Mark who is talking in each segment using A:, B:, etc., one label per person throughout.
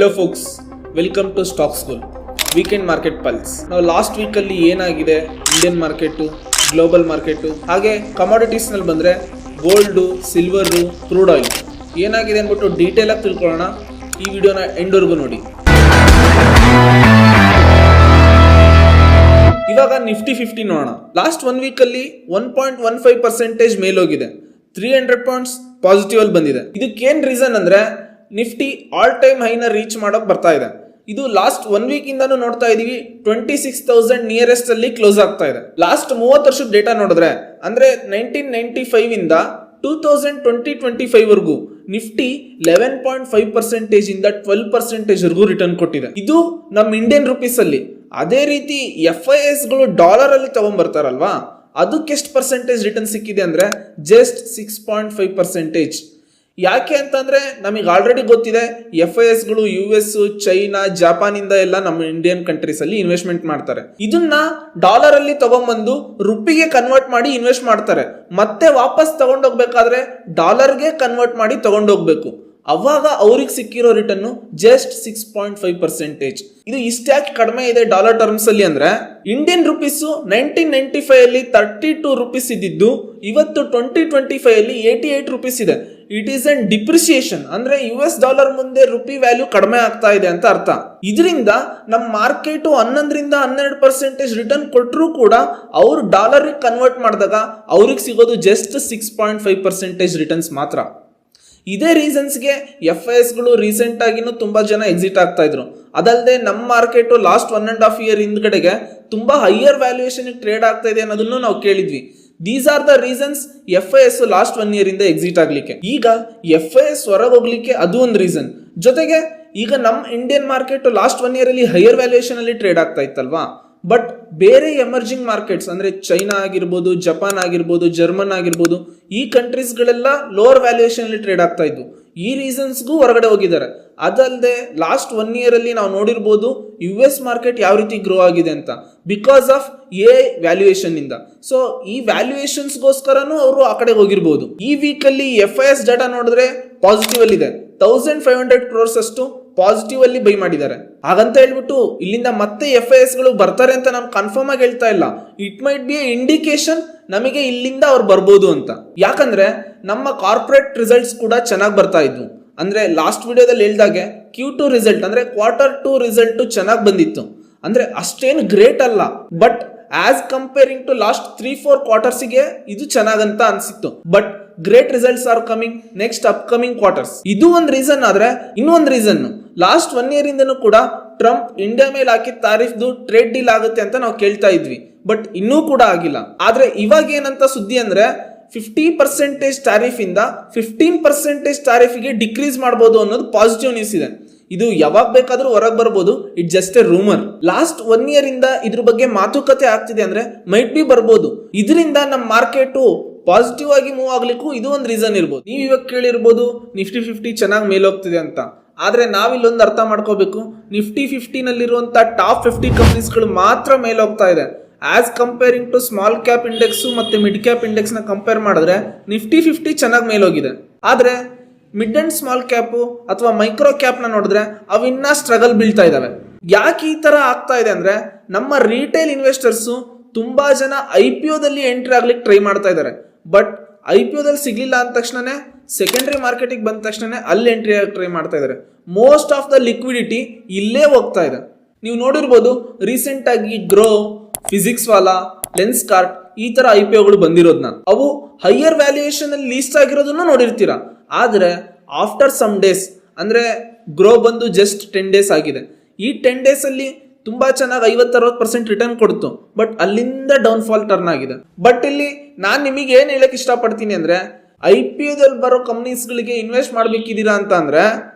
A: Hello folks, welcome to stock school weekend market pulse. ನಾವು last ವೀಕಲ್ಲಿ ಏನಾಗಿದೆ Indian market, global market, ಹಾಗೆ ಕಮಾಡಿಟೀಸ್ನಲ್ಲಿ ಬಂದರೆ ಗೋಲ್ಡು, ಸಿಲ್ವರು, ಕ್ರೂಡ್ ಆಯಿಲ್ ಏನಾಗಿದೆ ಅಂದ್ಬಿಟ್ಟು ಡೀಟೇಲಾಗಿ ತಿಳ್ಕೊಳ್ಳೋಣ. ಈ ವಿಡಿಯೋನ ಎಂಡ್ವರೆಗೂ ನೋಡಿ. ಇವಾಗ ನಿಫ್ಟಿ 50 ನೋಡೋಣ. ಲಾಸ್ಟ್ 1 ವೀಕಲ್ಲಿ 1.15% ಮೇಲೋಗಿದೆ. 300 ಪಾಯಿಂಟ್ಸ್ ಪಾಸಿಟಿವ್ ಅಲ್ಲಿ ಬಂದಿದೆ. ಇದಕ್ಕೇನ್ ರೀಸನ್ ಅಂದ್ರೆ ನಿಫ್ಟಿ ಆಲ್ ಟೈಮ್ ಹೈನ ರೀಚ್ ಮಾಡೋಕೆ ಬರ್ತಾ ಇದೆ. ಇದು ಲಾಸ್ಟ್ 1 ವೀಕ್ ಇಂದಾನು ನೋಡ್ತಾ ಇದೀವಿ 26,000 ನಿಯರೆಸ್ಟ್ ಅಲ್ಲಿ ಕ್ಲೋಸ್ ಆಗ್ತಾ ಇದೆ. ಲಾಸ್ಟ್ 30 ವರ್ಷದ ಡೇಟಾ ನೋಡಿದ್ರೆ ಅಂದ್ರೆ 1995 ಇಂದ 2025 ವರೆಗೂ ನಿಫ್ಟಿ 11.5% ಇಂದ 12% ವರೆಗೂ ರಿಟರ್ನ್ ಕೊಟ್ಟಿದೆ. ಇದು ನಮ್ಮ ಇಂಡಿಯನ್ ರುಪೀಸ್ ಅಲ್ಲಿ. ಅದೇ ರೀತಿ FIS ಗಳು ಡಾಲರ್ ಅಲ್ಲಿ ತಗೊಂಡ್ಬರ್ತಾರಲ್ವಾ, ಅದಕ್ಕೆ ಎಷ್ಟು ಪರ್ಸೆಂಟೇಜ್ ರಿಟರ್ನ್ ಸಿಕ್ಕಿದೆ ಅಂದ್ರೆ ಜಸ್ಟ್ 6.5%. ಯಾಕೆ ಅಂತಂದ್ರೆ ನಮಗೆ ಆಲ್ರೆಡಿ ಗೊತ್ತಿದೆ FIS ಗಳು US, ಚೈನಾ, ಜಪಾನ್ ಇಂದ ಎಲ್ಲ ನಮ್ಮ ಇಂಡಿಯನ್ ಕಂಟ್ರೀಸ್ ಅಲ್ಲಿ ಇನ್ವೆಸ್ಟ್ಮೆಂಟ್ ಮಾಡ್ತಾರೆ. ಇದನ್ನ ಡಾಲರ್ ಅಲ್ಲಿ ತಗೊಂಡ್ಬಂದು ರುಪಿಗೆ ಕನ್ವರ್ಟ್ ಮಾಡಿ ಇನ್ವೆಸ್ಟ್ ಮಾಡ್ತಾರೆ. ಮತ್ತೆ ವಾಪಸ್ ತಗೊಂಡೋಗ್ಬೇಕಾದ್ರೆ ಡಾಲರ್ಗೆ ಕನ್ವರ್ಟ್ ಮಾಡಿ ತಗೊಂಡೋಗ್ಬೇಕು. ಅವಾಗ ಅವ್ರಿಗೆ ಸಿಕ್ಕಿರೋ ರಿಟರ್ನ್ ಜಸ್ಟ್ 6.5%. ಇದು ಇಷ್ಟ್ಯಾಕೆ ಕಡಿಮೆ ಇದೆ ಡಾಲರ್ ಟರ್ಮ್ಸ್ ಅಲ್ಲಿ ಅಂದ್ರೆ ಇಂಡಿಯನ್ ರುಪೀಸ್ 1995 ಅಲ್ಲಿ 32 ರುಪೀಸ್ ಇದ್ದಿದ್ದು ಇವತ್ತು 2025 ಅಲ್ಲಿ 88 ರುಪೀಸ್ ಇದೆ. It is an depreciation. ಅಂದ್ರೆ US ಡಾಲರ್ ಮುಂದೆ ರುಪಿ ವ್ಯಾಲ್ಯೂ ಕಡಿಮೆ ಆಗ್ತಾ ಇದೆ ಅಂತ ಅರ್ಥ. ಇದರಿಂದ ನಮ್ಮ ಮಾರ್ಕೆಟ್ 11ರಿಂದ 12% ರಿಟರ್ನ್ ಕೊಟ್ಟರು ಕೂಡ ಅವ್ರು ಡಾಲರ್ ಕನ್ವರ್ಟ್ ಮಾಡಿದಾಗ ಅವ್ರಿಗೆ ಸಿಗೋದು ಜಸ್ಟ್ 6.5% ರಿಟರ್ನ್ಸ್ ಮಾತ್ರ. ಇದೇ ರೀಸನ್ಸ್ಗೆ FIS ಗಳು ರೀಸೆಂಟ್ ಆಗಿನೂ ತುಂಬಾ ಜನ ಎಕ್ಸಿಟ್ ಆಗ್ತಾ ಇದ್ರು. ಅದಲ್ಲದೆ ನಮ್ಮ ಮಾರ್ಕೆಟ್ ಲಾಸ್ಟ್ 1.5 ಇಯರ್ ಹಿಂದ್ಗಡೆಗೆ ತುಂಬಾ ಹೈಯರ್ ವ್ಯಾಲ್ಯೂಯೇಷನ್ ಟ್ರೇಡ್ ಆಗ್ತಾ ಇದೆ ಅನ್ನೋದನ್ನು ನಾವು ಕೇಳಿದ್ವಿ. These are the reasons FIS last 1 year ಇಂದ ಎಕ್ಸಿಟ್ ಆಗ್ಲಿಕ್ಕೆ. ಈಗ FIS ಹೊರಗೆ ಹೋಗ್ಲಿಕ್ಕೆ ಅದು ಒಂದು ರೀಸನ್. ಜೊತೆಗೆ ಈಗ ನಮ್ಮ ಇಂಡಿಯನ್ ಮಾರ್ಕೆಟ್ ಲಾಸ್ಟ್ 1 ಇಯರ್ ಅಲ್ಲಿ ಹೈಯರ್ ವ್ಯಾಲ್ಯೂಯೇಷನ್ ಅಲ್ಲಿ ಟ್ರೇಡ್ ಆಗ್ತಾ ಇತ್ತಲ್ವಾ, ಬಟ್ ಬೇರೆ ಎಮರ್ಜಿಂಗ್ ಮಾರ್ಕೆಟ್ಸ್ ಅಂದ್ರೆ ಚೈನಾ ಆಗಿರ್ಬೋದು, ಜಪಾನ್ ಆಗಿರ್ಬೋದು, ಜರ್ಮನ್ ಆಗಿರ್ಬೋದು, ಈ ಕಂಟ್ರೀಸ್ಗಳೆಲ್ಲ ಲೋವರ್ ವ್ಯಾಲ್ಯೂಯೇಷನ್ ಅಲ್ಲಿ ಟ್ರೇಡ್ ಆಗ್ತಾ ಇದ್ವು. ಈ ರೀಸನ್ಸ್ಗೂ ಹೊರಗಡೆ ಹೋಗಿದ್ದಾರೆ. ಅದಲ್ಲದೆ ಲಾಸ್ಟ್ 1 ಇಯರ್ ಅಲ್ಲಿ ನಾವು ನೋಡಿರ್ಬೋದು US ಮಾರ್ಕೆಟ್ ಯಾವ ರೀತಿ ಗ್ರೋ ಆಗಿದೆ ಅಂತ, ಬಿಕಾಸ್ ಆಫ್ ವ್ಯಾಲ್ಯೂಯೇಷನ್ ಇಂದ. ಸೊ ಈ ವ್ಯಾಲ್ಯೂಯೇಷನ್ಸ್ಗೋಸ್ಕರನೂ ಅವರು ಆ ಕಡೆ ಹೋಗಿರ್ಬೋದು. ಈ ವೀಕ್ ಅಲ್ಲಿ FIS ಡಾಟಾ ನೋಡಿದ್ರೆ ಪಾಸಿಟಿವ್ ಅಲ್ಲಿ ಇದೆ. 1500 crores ಅಷ್ಟು ಪಾಸಿಟಿವ್ ಅಲ್ಲಿ ಬೈ ಮಾಡಿದ್ದಾರೆ. ಹಾಗಂತ ಹೇಳ್ಬಿಟ್ಟು ಇಲ್ಲಿಂದ ಮತ್ತೆ FIS ಗಳು ಬರ್ತಾರೆ ಅಂತ ನಾನು ಕನ್ಫರ್ಮ್ ಆಗಿ ಹೇಳ್ತಾ ಇಲ್ಲ. It might be A indication ನಮಗೆ ಇಲ್ಲಿಂದ ಅವ್ರು ಬರ್ಬೋದು ಅಂತ. ಯಾಕಂದ್ರೆ ನಮ್ಮ ಕಾರ್ಪೊರೇಟ್ ರಿಸಲ್ಟ್ಸ್ ಕೂಡ ಚೆನ್ನಾಗಿ ಬರ್ತಾ ಇದ್ವು. ಅಂದ್ರೆ ಲಾಸ್ಟ್ ವಿಡಿಯೋದಲ್ಲಿ ಹೇಳ್ದಾಗೆ Q2 ರಿಸಲ್ಟ್ ಅಂದ್ರೆ Q2 ರಿಸಲ್ಟ್ ಚೆನ್ನಾಗಿ ಬಂದಿತ್ತು. ಅಂದ್ರೆ ಅಷ್ಟೇನು ಗ್ರೇಟ್ ಅಲ್ಲ, but as comparing to last 3-4 ಕ್ವಾರ್ಟರ್ಸ್ಗೆ ಇದು ಚೆನ್ನಾಗಂತ ಅನ್ಸಿತ್ತು. But great results are coming next upcoming quarters. ಇದು ಒಂದು ರೀಸನ್ ಆದ್ರೆ ಇನ್ನೊಂದು ರೀಸನ್, ಲಾಸ್ಟ್ 1 ಇಯರ್ ಇಂದನೂ ಕೂಡ ಟ್ರಂಪ್ ಇಂಡಿಯಾ ಮೇಲೆ ಹಾಕಿದ ತಾರೀಫ್ದು ಟ್ರೇಡ್ ಡೀಲ್ ಆಗುತ್ತೆ ಅಂತ ನಾವು ಕೇಳ್ತಾ ಇದ್ವಿ, ಬಟ್ ಇನ್ನೂ ಕೂಡ ಆಗಿಲ್ಲ. ಆದ್ರೆ ಇವಾಗ ಏನಂತ ಸುದ್ದಿ ಅಂದ್ರೆ 50% ಟ್ಯಾರಿಫ್ ಇಂದ 15% ಟ್ಯಾರಿಫ್ಗೆ ಡಿಕ್ರೀಸ್ ಮಾಡಬಹುದು ಅನ್ನೋದು ಪಾಸಿಟಿವ್ ನ್ಯೂಸ್ ಇದೆ. ಇದು ಯಾವಾಗ ಬೇಕಾದ್ರೂ ಹೊರಗೆ ಬರ್ಬೋದು. It just A rumour. Last 1 year ಇಂದ ಇದ್ರ ಬಗ್ಗೆ ಮಾತುಕತೆ ಆಗ್ತಿದೆ ಅಂದ್ರೆ ಮೈಟ್ ಬಿ ಬರ್ಬೋದು. ಇದರಿಂದ ನಮ್ಮ ಮಾರ್ಕೆಟ್ ಪಾಸಿಟಿವ್ ಆಗಿ ಮೂವ್ ಆಗ್ಲಿಕ್ಕೂ ಇದು ಒಂದು ರೀಸನ್ ಇರ್ಬೋದು. ನೀವು ಇವಾಗ ಕೇಳಿರ್ಬೋದು ನಿಫ್ಟಿ 50 ಚೆನ್ನಾಗಿ ಮೇಲೋಗ್ತಿದೆ ಅಂತ. ಆದ್ರೆ ನಾವಿಲ್ಲೊಂದು ಅರ್ಥ ಮಾಡ್ಕೋಬೇಕು, ನಿಫ್ಟಿ 50 ನಲ್ಲಿರುವಂತ ಟಾಪ್ 50 ಕಂಪನೀಸ್ಗಳು ಮಾತ್ರ ಮೇಲೋಗ್ತಾ ಇದೆ. As comparing to small cap index ಮತ್ತೆ ಮಿಡ್ ಕ್ಯಾಪ್ ಇಂಡೆಕ್ಸ್ ನ ಕಂಪೇರ್ ಮಾಡಿದ್ರೆ ನಿಫ್ಟಿ 50 ಚೆನ್ನಾಗಿ ಮೇಲೋಗಿದೆ. ಆದ್ರೆ ಮಿಡ್ ಅಂಡ್ ಸ್ಮಾಲ್ ಕ್ಯಾಪ್ ಅಥವಾ ಮೈಕ್ರೋ ಕ್ಯಾಪ್ ನ ನೋಡಿದ್ರೆ ಅವಿನ್ನ ಸ್ಟ್ರಗಲ್ ಬೀಳ್ತಾ ಇದಾವೆ. ಯಾಕೆ ಈ ತರ ಆಗ್ತಾ ಇದೆ ಅಂದ್ರೆ ನಮ್ಮ ರಿಟೇಲ್ ಇನ್ವೆಸ್ಟರ್ಸ್ ತುಂಬಾ ಜನ IPO ದಲ್ಲಿ ಎಂಟ್ರಿ ಆಗ್ಲಿಕ್ಕೆ ಟ್ರೈ ಮಾಡ್ತಾ ಇದ್ದಾರೆ. ಬಟ್ IPO ದಲ್ಲಿ ಸಿಗ್ಲಿಲ್ಲ ಅಂದ ತಕ್ಷಣನೇ ಸೆಕೆಂಡರಿ ಮಾರ್ಕೆಟಿಗೆ ಬಂದ ತಕ್ಷಣ ಅಲ್ಲಿ ಎಂಟ್ರಿ ಆಗಿ ಟ್ರೈ ಮಾಡ್ತಾ ಇದ್ದಾರೆ. ಮೋಸ್ಟ್ ಆಫ್ ದ ಲಿಕ್ವಿಡಿಟಿ ಇಲ್ಲೇ ಹೋಗ್ತಾ ಇದೆ. ನೀವು ನೋಡಿರ್ಬೋದು ರೀಸೆಂಟ್ ಆಗಿ Groww, physics Wallah, Lenskart ಈ ತರ IPOಗಳು ಬಂದಿರೋದನ್ನ, ಅವು ಹೈಯರ್ ವ್ಯಾಲ್ಯೂಯೇಷನ್ ಅಲ್ಲಿ ಲೀಸ್ಟ್ ಆಗಿರೋದನ್ನ ನೋಡಿರ್ತೀರಾ. ಆದ್ರೆ ಆಫ್ಟರ್ ಸಮ್ ಡೇಸ್ ಅಂದ್ರೆ ಗ್ರೋ ಬಂದು ಜಸ್ಟ್ 10 ಡೇಸ್ ಆಗಿದೆ. ಈ 10 ಡೇಸ್ ಅಲ್ಲಿ ತುಂಬಾ ಚೆನ್ನಾಗಿ 50-60% ರಿಟರ್ನ್ ಕೊಡ್ತು, ಬಟ್ ಅಲ್ಲಿಂದ ಡೌನ್ ಫಾಲ್ ಟರ್ನ್ ಆಗಿದೆ. ಬಟ್ ಇಲ್ಲಿ ನಾನು ನಿಮಗೆ ಏನ್ ಹೇಳಕ್ ಇಷ್ಟಪಡ್ತೀನಿ ಅಂದ್ರೆ IPO ದಲ್ಲಿ ಬರೋ ಕಂಪ್ನೀಸ್ಗಳಿಗೆ ಇನ್ವೆಸ್ಟ್ ಮಾಡ್ಬೇಕಿದ್ದೀರಾ ಅಂತ ಅಂದ್ರೆ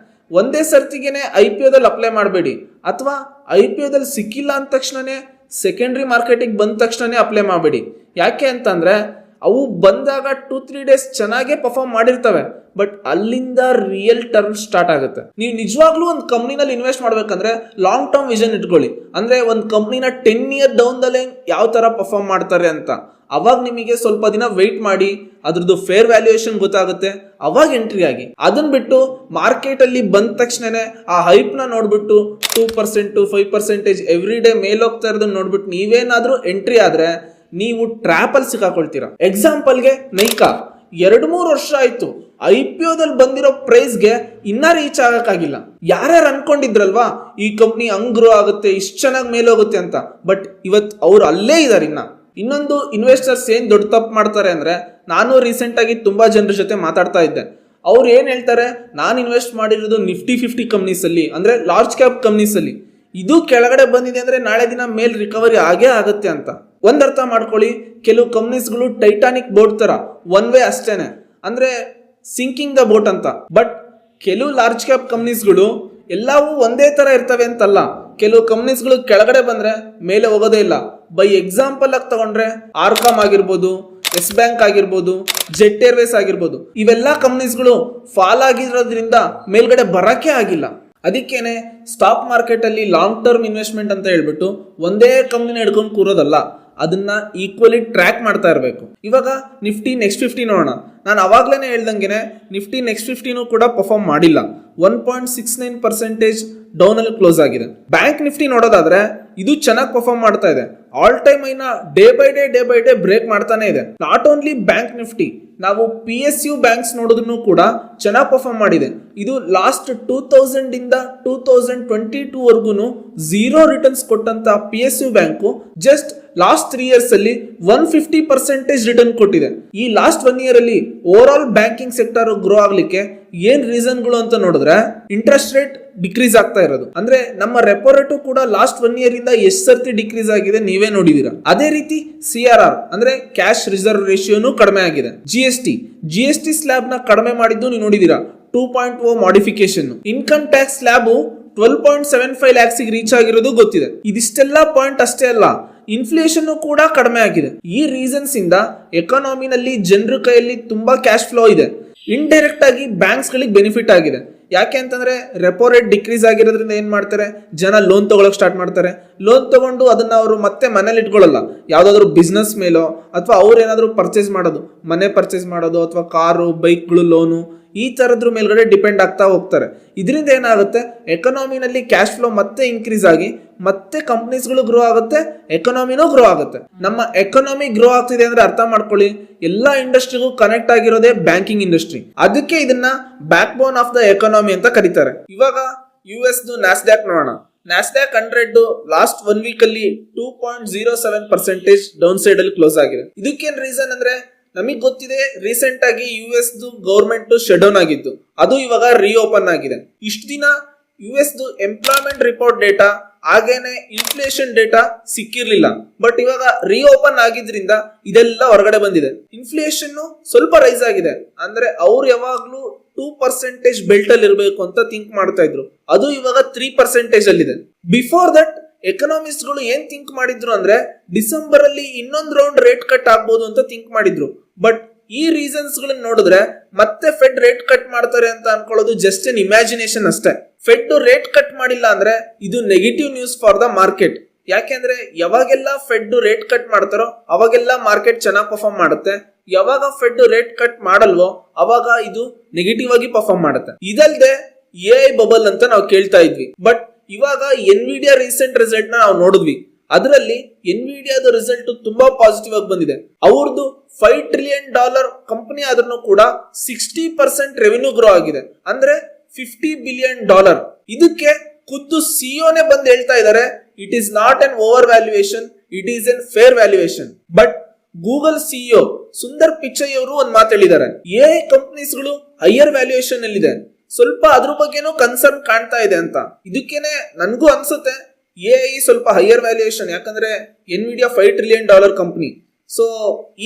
A: ಒಂದೇ ಸರ್ತಿಗೆನೆ IPO ದಲ್ಲಿ ಅಪ್ಲೈ ಮಾಡಬೇಡಿ, ಅಥವಾ IPO ದಲ್ಲಿ ಸಿಕ್ಕಿಲ್ಲ ಅಂದ ತಕ್ಷಣನೇ ಸೆಕೆಂಡರಿ ಮಾರ್ಕೆಟಿಗೆ ಬಂದ ತಕ್ಷಣನೇ ಅಪ್ಲೈ ಮಾಡಬೇಡಿ. ಯಾಕೆ ಅಂತಂದ್ರೆ ಅವು ಬಂದಾಗ 2-3 ಡೇಸ್ ಚೆನ್ನಾಗೇ ಪರ್ಫಾರ್ಮ್ ಮಾಡಿರ್ತವೆ, ಬಟ್ ಅಲ್ಲಿಂದ ರಿಯಲ್ ಟರ್ಮ್ ಸ್ಟಾರ್ಟ್ ಆಗುತ್ತೆ. ನೀವು ನಿಜವಾಗ್ಲೂ ಒಂದು ಕಂಪ್ನಿನಲ್ಲಿ ಇನ್ವೆಸ್ಟ್ ಮಾಡ್ಬೇಕಂದ್ರೆ ಲಾಂಗ್ ಟರ್ಮ್ ವಿಷನ್ ಇಟ್ಕೊಳ್ಳಿ. ಅಂದ್ರೆ ಒಂದು ಕಂಪ್ನಿನ 10 ಇಯರ್ ಡೌನ್ ದ ಲೈನ್ ಯಾವ ತರ ಪರ್ಫಾರ್ಮ್ ಮಾಡ್ತಾರೆ ಅಂತ. ಅವಾಗ ನಿಮಗೆ ಸ್ವಲ್ಪ ದಿನ ವೆಯ್ಟ್ ಮಾಡಿ ಅದ್ರದ್ದು ಫೇರ್ ವ್ಯಾಲ್ಯೂಯೇಷನ್ ಗೊತ್ತಾಗುತ್ತೆ, ಅವಾಗ ಎಂಟ್ರಿ ಆಗಿ. ಅದನ್ನ ಬಿಟ್ಟು ಮಾರ್ಕೆಟ್ ಅಲ್ಲಿ ಬಂದ ತಕ್ಷಣನೇ ಆ ಹೈಪ್ ನ ನೋಡ್ಬಿಟ್ಟು 2% 5% ಎವ್ರಿ ಡೇ ಮೇಲೋಗ್ತಾ ಇರೋದನ್ನ ನೋಡ್ಬಿಟ್ಟು ನೀವೇನಾದ್ರೂ ಎಂಟ್ರಿ ಆದ್ರೆ ನೀವು ಟ್ರ್ಯಾಪ್ ಅಲ್ಲಿ ಸಿಕ್ಕಾಕೊಳ್ತೀರಾ. ಎಕ್ಸಾಂಪಲ್ಗೆ ನೈಕಾ 2-3 ವರ್ಷ ಆಯ್ತು IPO ದಲ್ಲಿ ಬಂದಿರೋ ಪ್ರೈಸ್ಗೆ ಇನ್ನ ರೀಚ್ ಆಗಕ್ಕಾಗಿಲ್ಲ. ಯಾರ್ಯಾರು ಅನ್ಕೊಂಡಿದ್ರಲ್ವಾ ಈ ಕಂಪ್ನಿ ಹಂಗ್ ಗ್ರೋ ಆಗುತ್ತೆ, ಇಷ್ಟು ಚೆನ್ನಾಗಿ ಮೇಲೋಗುತ್ತೆ ಅಂತ, ಬಟ್ ಇವತ್ತು ಅವ್ರು ಅಲ್ಲೇ ಇದಾರೆ. ಇನ್ನೊಂದು ಇನ್ವೆಸ್ಟರ್ಸ್ ಏನ್ ದೊಡ್ಡ ತಪ್ಪು ಮಾಡ್ತಾರೆ ಅಂದ್ರೆ, ನಾನು ರೀಸೆಂಟ್ ಆಗಿ ತುಂಬಾ ಜನರ ಜೊತೆ ಮಾತಾಡ್ತಾ ಇದ್ದೆ. ಅವ್ರು ಏನ್ ಹೇಳ್ತಾರೆ, ನಾನು ಇನ್ವೆಸ್ಟ್ ಮಾಡಿರೋದು ನಿಫ್ಟಿ 50 ಕಂಪ್ನೀಸ್ ಅಲ್ಲಿ, ಅಂದ್ರೆ ಲಾರ್ಜ್ ಕ್ಯಾಪ್ ಕಂಪ್ನೀಸ್ ಅಲ್ಲಿ, ಇದು ಕೆಳಗಡೆ ಬಂದಿದೆ ಅಂದ್ರೆ ನಾಳೆ ದಿನ ಮೇಲ್ ರಿಕವರಿ ಆಗೇ ಆಗುತ್ತೆ ಅಂತ. ಒಂದ್ ಅರ್ಥ ಮಾಡ್ಕೊಳ್ಳಿ, ಕೆಲವು ಕಂಪ್ನೀಸ್ಗಳು ಟೈಟಾನಿಕ್ ಬೋಟ್ ತರ ಒನ್ ವೇ ಅಷ್ಟೇನೆ, ಅಂದ್ರೆ ಸಿಂಕಿಂಗ್ ದ ಬೋಟ್ ಅಂತ. ಬಟ್ ಕೆಲವು ಲಾರ್ಜ್ ಕ್ಯಾಪ್ ಕಂಪ್ನೀಸ್ಗಳು ಎಲ್ಲವೂ ಒಂದೇ ತರ ಇರ್ತವೆ ಅಂತಲ್ಲ. ಕೆಲವು ಕಂಪ್ನೀಸ್ಗಳು ಕೆಳಗಡೆ ಬಂದ್ರೆ ಮೇಲೆ ಹೋಗೋದೇ ಇಲ್ಲ. ಬೈ ಎಕ್ಸಾಂಪಲ್ ಆಗಿ ತಗೊಂಡ್ರೆ ಆರ್ಕಾಮ್ ಆಗಿರ್ಬೋದು, ಎಸ್ ಬ್ಯಾಂಕ್ ಆಗಿರ್ಬೋದು, ಜೆಟ್ ಏರ್ವೇಸ್ ಆಗಿರ್ಬೋದು, ಇವೆಲ್ಲ ಕಂಪ್ನೀಸ್ಗಳು ಫಾಲ್ ಆಗಿರೋದ್ರಿಂದ ಮೇಲ್ಗಡೆ ಬರಕ್ಕೆ ಆಗಿಲ್ಲ. ಅದಕ್ಕೇನೆ ಸ್ಟಾಕ್ ಮಾರ್ಕೆಟ್ ಅಲ್ಲಿ ಲಾಂಗ್ ಟರ್ಮ್ ಇನ್ವೆಸ್ಟ್ಮೆಂಟ್ ಅಂತ ಹೇಳ್ಬಿಟ್ಟು ಒಂದೇ ಕಂಪ್ನಿನ ಹಿಡ್ಕೊಂಡು ಕೂರೋದಲ್ಲ, ಅದನ್ನ ಈಕ್ವಲಿ ಟ್ರ್ಯಾಕ್ ಮಾಡ್ತಾ ಇರಬೇಕು. ಇವಾಗ ನಿಫ್ಟಿ ನೆಕ್ಸ್ಟ್ 50 ನೋಡೋಣ. ನಾನು ಅವಾಗ್ಲೇನೆ ಹೇಳ್ದಂಗೆನೆ ನಿಫ್ಟಿ ನೆಕ್ಸ್ಟ್ 50 ಕೂಡ ಪರ್ಫಾರ್ಮ್ ಮಾಡಿಲ್ಲ. 1.69% ಡೌನ್ ಅಲ್ಲಿ ಕ್ಲೋಸ್ ಆಗಿದೆ. ಬ್ಯಾಂಕ್ ನಿಫ್ಟಿ ನೋಡೋದಾದ್ರೆ ಇದು ಚೆನ್ನಾಗಿ ಪರ್ಫಾರ್ಮ್ ಮಾಡ್ತಾ ಇದೆ. ಆಲ್ ಟೈಮ್ ಐನ ಡೇ ಬೈ ಡೇ ಬ್ರೇಕ್ ಮಾಡ್ತಾನೆ ಇದೆ. ನಾಟ್ ಓನ್ಲಿ ಬ್ಯಾಂಕ್ ನಿಫ್ಟಿ, ನಾವು PSU ಬ್ಯಾಂಕ್ಸ್ ನೋಡಿದ್ರು ಕೂಡ ಚೆನ್ನಾಗಿ ಪರ್ಫಾರ್ಮ್ ಮಾಡಿದೆ. ಇದು ಲಾಸ್ಟ್ 2000 ಇಂದ 2022 ವರ್ಗು 0 ರಿಟರ್ನ್ಸ್ ಕೊಟ್ಟಂತ PSU bank just last 3 years ಅಲ್ಲಿ 150% ರಿಟರ್ನ್ ಕೊಟ್ಟಿದೆ. ಈ ಲಾಸ್ಟ್ 1 ಇಯರ್ ಅಲ್ಲಿ over all banking sector grow ಆಗ್ಲಿಕ್ಕೆ ಏನ್ ರೀಸನ್ಗಳು ಅಂತ ನೋಡಿದ್ರೆ, ಇಂಟ್ರೆಸ್ಟ್ ರೇಟ್ ಡಿಕ್ರೀಸ್ ಆಗ್ತಾ ಇರೋದು. ಅಂದ್ರೆ ನಮ್ಮ ರೆಪೋ ರೇಟು ಕೂಡ ಲಾಸ್ಟ್ 1 ಇಯರ್ ಇಂದ ಎಷ್ಟು ಸರ್ತಿ ಡಿಕ್ರೀಸ್ ಆಗಿದೆ ನೀವೇ ನೋಡಿದೀರಾ. ಅದೇ ರೀತಿ CRR ಅಂದ್ರೆ ಕ್ಯಾಶ್ ರಿಸರ್ವ್ ರೇಷಿಯೋನು ಕಡಿಮೆ ಆಗಿದೆ. GST ಸ್ಲ್ಯಾಬ್ ನ ಕಡಿಮೆ ಮಾಡಿದ್ದು ನೀವು ನೋಡಿದೀರಾ, 2.0 modification. Income tax slab 12.75 lakhs reach ಆಗಿರೋದು ಗೊತ್ತಿದೆ. ಇದಿಷ್ಟೆಲ್ಲ ಪಾಯಿಂಟ್ ಅಷ್ಟೇ ಅಲ್ಲ, ಇನ್ಫ್ಲೇಷನ್ ಕೂಡ ಕಡಿಮೆ ಆಗಿದೆ. ಈ ರೀಸನ್ಸ್ ಇಂದ ಎಕಾನಮಿನಲ್ಲಿ ಜನರ ಕೈಯಲ್ಲಿ ತುಂಬಾ ಕ್ಯಾಶ್ ಫ್ಲೋ ಇದೆ. ಇಂಡೈರೆಕ್ಟ್ ಆಗಿ ಬ್ಯಾಂಕ್ಸ್ ಗಳಿಗೆ ಬೆನಿಫಿಟ್ ಆಗಿದೆ. ಯಾಕೆ ಅಂತಂದ್ರೆ ರೆಪೋ ರೇಟ್ ಡಿಕ್ರೀಸ್ ಆಗಿರೋದ್ರಿಂದ ಏನ್ ಮಾಡ್ತಾರೆ, ಜನ ಲೋನ್ ತಗೊಳಕ್ ಸ್ಟಾರ್ಟ್ ಮಾಡ್ತಾರೆ. ಲೋನ್ ತಗೊಂಡು ಅದನ್ನ ಅವರು ಮತ್ತೆ ಮನೇಲಿ ಇಟ್ಕೊಳ್ಳಲ್ಲ, ಯಾವ್ದಾದ್ರು ಬಿಸ್ನೆಸ್ ಮೇಲೋ ಅಥವಾ ಅವ್ರು ಏನಾದ್ರು ಪರ್ಚೇಸ್ ಮಾಡೋದು, ಮನೆ ಪರ್ಚೇಸ್ ಮಾಡೋದು ಅಥವಾ ಕಾರು ಬೈಕ್ಗಳು ಲೋನು, ಈ ತರದ್ರ ಮೇಲ್ಗಡೆ ಡಿಪೆಂಡ್ ಆಗ್ತಾ ಹೋಗ್ತಾರೆ. ಇದರಿಂದ ಏನಾಗುತ್ತೆ, ಎಕನಾಮಿನಲ್ಲಿ ಕ್ಯಾಶ್ ಫ್ಲೋ ಮತ್ತೆ ಇನ್ಕ್ರೀಸ್ ಆಗಿ ಮತ್ತೆ ಕಂಪ್ನೀಸ್ಗಳು ಗ್ರೋ ಆಗುತ್ತೆ, ಎಕನಾಮಿನೂ ಗ್ರೋ ಆಗುತ್ತೆ. ನಮ್ಮ ಎಕನಾಮಿ ಗ್ರೋ ಆಗ್ತಿದೆ ಅಂದ್ರೆ ಅರ್ಥ ಮಾಡ್ಕೊಳ್ಳಿ, ಎಲ್ಲಾ ಇಂಡಸ್ಟ್ರಿಗೂ ಕನೆಕ್ಟ್ ಆಗಿರೋದೇ ಬ್ಯಾಂಕಿಂಗ್ ಇಂಡಸ್ಟ್ರಿ. ಅದಕ್ಕೆ ಇದನ್ನ back bone of the economy ಅಂತ ಕರೀತಾರೆ. ಇವಾಗ US ನ್ಯಾಸ್ಡ್ಯಾಕ್ ನೋಡೋಣ. ನ್ಯಾಸ್ಡ್ಯಾಕ್ 100 ಲಾಸ್ಟ್ 1 ವೀಕ್ ಅಲ್ಲಿ 2.07% ಡೌನ್ ಸೈಡ್ ಅಲ್ಲಿ ಕ್ಲೋಸ್ ಆಗಿದೆ. ಇದಕ್ಕೇನ್ ರೀಸನ್ ಅಂದ್ರೆ, ನಮಗ್ ಗೊತ್ತಿದೆ ರೀಸೆಂಟ್ ಆಗಿ US ಗವರ್ಮೆಂಟ್ ಶಟ್ ಡೌನ್ ಆಗಿತ್ತು, ಅದು ಇವಾಗ ರಿಓಪನ್ ಆಗಿದೆ. ಇಷ್ಟು ದಿನ US ಎಂಪ್ಲಾಯ್ಮೆಂಟ್ ರಿಪೋರ್ಟ್ ಡೇಟಾ ಹಾಗೇನೆ ಇನ್ಫ್ಲೇಷನ್ ಡೇಟಾ ಸಿಕ್ಕಿರ್ಲಿಲ್ಲ. ಬಟ್ ಇವಾಗ ರಿಓಪನ್ ಆಗಿದ್ರಿಂದ ಇದೆಲ್ಲ ಹೊರಗಡೆ ಬಂದಿದೆ. ಇನ್ಫ್ಲೇಷನ್ ಸ್ವಲ್ಪ ರೈಸ್ ಆಗಿದೆ, ಅಂದ್ರೆ ಅವ್ರು ಯಾವಾಗ್ಲೂ 2% ಬೆಲ್ಟ್ ಅಲ್ಲಿ ಇರಬೇಕು ಅಂತ ಥಿಂಕ್ ಮಾಡ್ತಾ ಇದ್ರು, ಅದು ಇವಾಗ 3% ಅಲ್ಲಿದೆ. ಬಿಫೋರ್ ದಟ್ ಎಕನಾಮಿಸ್ಟ್ ಗಳು ಏನ್ ಥಿಂಕ್ ಮಾಡಿದ್ರು ಅಂದ್ರೆ, ಡಿಸೆಂಬರ್ ಅಲ್ಲಿ ಇನ್ನೊಂದು ರೌಂಡ್ ರೇಟ್ ಕಟ್ ಆಗ್ಬೋದು ಅಂತ ಥಿಂಕ್ ಮಾಡಿದ್ರು. ಬಟ್ ಈ ರೀಸನ್ಸ್ ಗಳನ್ನ ನೋಡಿದ್ರೆ ಮತ್ತೆ ಫೆಡ್ ರೇಟ್ ಕಟ್ ಮಾಡ್ತಾರೆ ಅಂತ ಅನ್ಕೊಳ್ಳೋದು ಜಸ್ಟ್ ಎನ್ ಇಮ್ಯಾಜಿನೇಷನ್ ಅಷ್ಟೇ. ಫೆಡ್ ರೇಟ್ ಕಟ್ ಮಾಡಿಲ್ಲ ಅಂದ್ರೆ ಇದು negative news for the market. ಯಾಕೆಂದ್ರೆ ಯಾವಾಗೆಲ್ಲ ಫೆಡ್ ರೇಟ್ ಕಟ್ ಮಾಡ್ತಾರೋ ಅವಾಗೆಲ್ಲ ಮಾರ್ಕೆಟ್ ಚೆನ್ನಾಗಿ ಪರ್ಫಾರ್ಮ್ ಮಾಡುತ್ತೆ. ಯಾವಾಗ ಫೆಡ್ ರೇಟ್ ಕಟ್ ಮಾಡಲ್ವೋ ಅವಾಗ ಇದು ನೆಗೆಟಿವ್ ಆಗಿ ಪರ್ಫಾರ್ಮ್ ಮಾಡುತ್ತೆ. ಇದಲ್ದೆ AI ಬಬಲ್ ಅಂತ ನಾವು ಕೇಳ್ತಾ ಇದ್ವಿ, ಬಟ್ ಇವಾಗ ಎನ್ವಿಡಿಯಾ ರೀಸೆಂಟ್ ರಿಸಲ್ಟ್ ನಾವು ನೋಡಿದ್ವಿ. ಅದರಲ್ಲಿ ಎನ್ವಿಡಿಯಾದ ರಿಸಲ್ಟ್ ತುಂಬಾ ಪಾಸಿಟಿವ್ ಆಗಿ ಬಂದಿದೆ. ಅವ್ರದ್ದು $5 ಟ್ರಿಲಿಯನ್ ಕಂಪನಿ ಆದ್ರೂ ಕೂಡ 60% ರೆವಿನ್ಯೂ ಗ್ರೋ ಆಗಿದೆ, ಅಂದ್ರೆ $50 ಬಿಲಿಯನ್. ಇದಕ್ಕೆ ಖುದ್ದು ಸಿಇಒನೇ ಬಂದು ಹೇಳ್ತಾ ಇದ್ದಾರೆ, it is not an over valuation, it is N fair valuation. But Google CEO Sundar Pichai ಅವರು ಒಂದ್ ಮಾತು ಹೇಳಿದ್ದಾರೆ, AI ಕಂಪನೀಸ್ಗಳು ಹೈಯರ್ ವ್ಯಾಲ್ಯೂಯೇಷನ್ ಅಲ್ಲಿದೆ, ಸ್ವಲ್ಪ ಅದ್ರ ಬಗ್ಗೆನೂ ಕನ್ಸರ್ನ್ ಕಾಣ್ತಾ ಇದೆ ಅಂತ. ಇದಕ್ಕೇನೆ ನನ್ಗೂ ಅನ್ಸುತ್ತೆ AI ಸ್ವಲ್ಪ ಹೈಯರ್ ವ್ಯಾಲ್ಯೂಯೇಷನ್, ಯಾಕಂದ್ರೆ ಎನ್ವಿಡಿಯಾ $5 ಟ್ರಿಲಿಯನ್ ಕಂಪನಿ. ಸೊ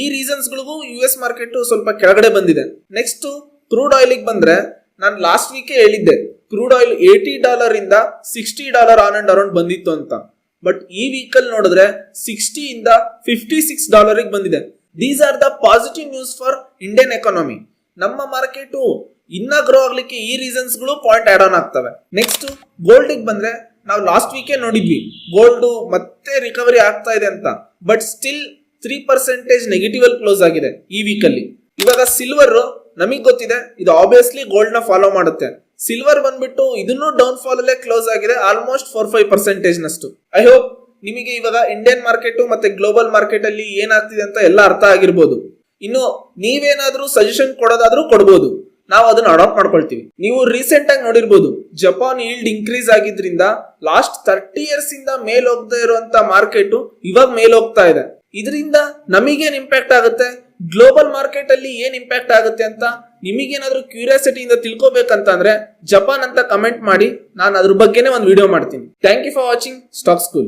A: ಈ ರೀಸನ್ಸ್ ಗಳಿಗೂ US ಮಾರ್ಕೆಟ್ ಸ್ವಲ್ಪ ಕೆಳಗಡೆ ಬಂದಿದೆ. ನೆಕ್ಸ್ಟ್ ಕ್ರೂಡ್ ಆಯಿಲ್ ಬಂದ್ರೆ, ನಾನು ಲಾಸ್ಟ್ ವೀಕೆ ಹೇಳಿದ್ದೆ ಕ್ರೂಡ್ ಆಯಿಲ್ $80 ಇಂದ $60 ಆನ್ ಅಂಡ್ ಅರೌಂಡ್ ಬಂದಿತ್ತು ಅಂತ. ಬಟ್ ಈ ವೀಕಲ್ ನೋಡಿದ್ರೆ 60 ಇಂದ $56 ಬಂದಿದೆ. These are the positive news for Indian economy. ನಮ್ಮ ಮಾರ್ಕೆಟ್ ಇನ್ನ ಗ್ರೋ ಆಗ್ಲಿಕ್ಕೆ ಈ ರೀಸನ್ಸ್ ಗಳು ಪಾಯಿಂಟ್ ಆಡ್ ಆನ್ ಆಗ್ತವೆ. ನೆಕ್ಸ್ಟ್ ಗೋಲ್ಡ್ ಬಂದ್ರೆ ನಾವು ಲಾಸ್ಟ್ ವೀಕೆ ನೋಡಿದ್ವಿ ಗೋಲ್ಡ್ ಮತ್ತೆ ರಿಕವರಿ ಆಗ್ತಾ ಇದೆ ಅಂತ, ಬಟ್ ಸ್ಟಿಲ್ 3% ನೆಗೆಟಿವ್ ಅಲ್ಲಿ ಕ್ಲೋಸ್ ಆಗಿದೆ ಈ ವೀಕ್ ಅಲ್ಲಿ. ಇವಾಗ ಸಿಲ್ವರ್ ನಮಗ್ ಗೊತ್ತಿದೆ ಇದು ಆಬ್ವಿಯಸ್ಲಿ ಗೋಲ್ಡ್ ನ ಫಾಲೋ ಮಾಡುತ್ತೆ. ಸಿಲ್ವರ್ ಬಂದ್ಬಿಟ್ಟು ಇದನ್ನು ಡೌನ್ ಫಾಲ್ ಅಲ್ಲೇ ಕ್ಲೋಸ್ ಆಗಿದೆ ಆಲ್ಮೋಸ್ಟ್ 4-5% ನಷ್ಟು. ಐ ಹೋಪ್ ನಿಮಗೆ ಇವಾಗ ಇಂಡಿಯನ್ ಮಾರ್ಕೆಟ್ ಮತ್ತೆ ಗ್ಲೋಬಲ್ ಮಾರ್ಕೆಟ್ ಅಲ್ಲಿ ಏನಾಗ್ತಿದೆ ಅಂತ ಎಲ್ಲ ಅರ್ಥ ಆಗಿರ್ಬೋದು. ಇನ್ನು ನೀವೇನಾದ್ರೂ ಸಜೆಷನ್ ಕೊಡೋದಾದ್ರೂ ಕೊಡ್ಬೋದು, ನಾವು ಅದನ್ನ ಅಡಾಪ್ಟ್ ಮಾಡ್ಕೊಳ್ತೀವಿ. ನೀವು ರೀಸೆಂಟ್ ಆಗಿ ನೋಡಿರ್ಬೋದು ಜಪಾನ್ ಈಲ್ಡ್ ಇನ್ಕ್ರೀಸ್ ಆಗಿದ್ರಿಂದ ಲಾಸ್ಟ್ 30 years ಇಂದ ಮೇಲ್ ಹೋಗದೆ ಇರುವಂತ ಮಾರ್ಕೆಟ್ ಇವಾಗ ಮೇಲ್ ಹೋಗ್ತಾ ಇದೆ. ಇದರಿಂದ ನಮಗೇನ್ ಇಂಪ್ಯಾಕ್ಟ್ ಆಗುತ್ತೆ, ಗ್ಲೋಬಲ್ ಮಾರ್ಕೆಟ್ ಅಲ್ಲಿ ಏನ್ ಇಂಪ್ಯಾಕ್ಟ್ ಆಗುತ್ತೆ ಅಂತ ನಿಮಗೇನಾದ್ರೂ ಕ್ಯೂರಿಯಾಸಿಟಿಯಿಂದ ತಿಳ್ಕೊಬೇಕಂತ ಅಂದ್ರೆ ಜಪಾನ್ ಅಂತ ಕಮೆಂಟ್ ಮಾಡಿ, ನಾನು ಅದ್ರ ಬಗ್ಗೆನೇ ಒಂದು ವಿಡಿಯೋ ಮಾಡ್ತೀನಿ. Thank you for watching stock school.